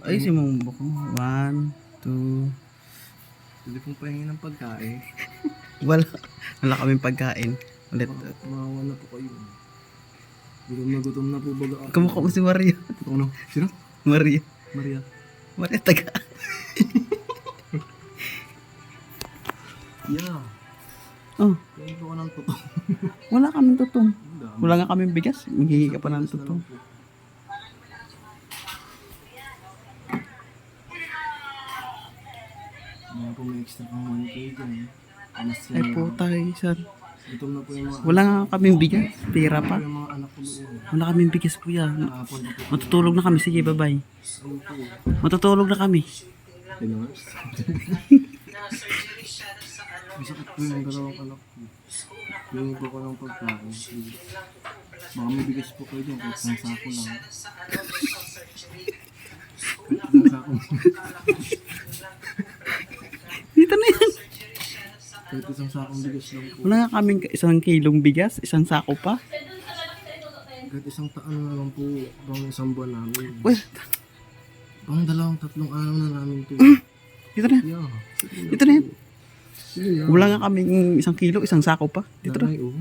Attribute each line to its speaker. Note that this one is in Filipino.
Speaker 1: Ay, si mong buko. 1, 2.
Speaker 2: Hindi pong pahingi ng pagkain.
Speaker 1: Wala. Wala kaming pagkain. Ulit.
Speaker 2: Mawawa na po kayo. Gutom na po baga ako.
Speaker 1: Kamukha mo si Maria.
Speaker 2: Ano? Sino?
Speaker 1: Maria.
Speaker 2: Maria.
Speaker 1: Maria taga.
Speaker 2: Yeah.
Speaker 1: Oh,
Speaker 2: Kaya ko ng totoo.
Speaker 1: wala kaming tutong. Wala nga kaming bigas. Maghihi ka pa ng tutong.
Speaker 2: Mga po may extra pang 1K dyan. Anas
Speaker 1: Ay
Speaker 2: yan.
Speaker 1: puta, sir.
Speaker 2: Gutom na po yung mga
Speaker 1: Wala nga kaming bigas. Pira pa.
Speaker 2: yung mga anak ko doon.
Speaker 1: Wala kaming bigas po yan.
Speaker 2: Kahapon na po.
Speaker 1: Matutulog na kami. Sige, bye-bye.
Speaker 2: Ayun po.
Speaker 1: Matutulog na kami.
Speaker 2: Dinars. Masakit po yung dalawang anak ko. Yung po ko ng pagkain. Baka may bigas po kayo dyan. Kahit isang sako lang. Kahit isang sako.
Speaker 1: Dito na yan.
Speaker 2: Kahit isang sakong bigas lang po.
Speaker 1: Wala nga kaming 1 kilong bigas. 1 sako pa.
Speaker 2: Kahit isang taan na lang po. Bang isang buwan namin.
Speaker 1: Well,
Speaker 2: Bang 2-3 araw na namin po.
Speaker 1: dito na yan.
Speaker 2: Yeah.
Speaker 1: Dito na yan.
Speaker 2: Sige na.
Speaker 1: Wala nga kaming 1 kilo. 1 sako pa. Dito na.
Speaker 2: Nanay, oh.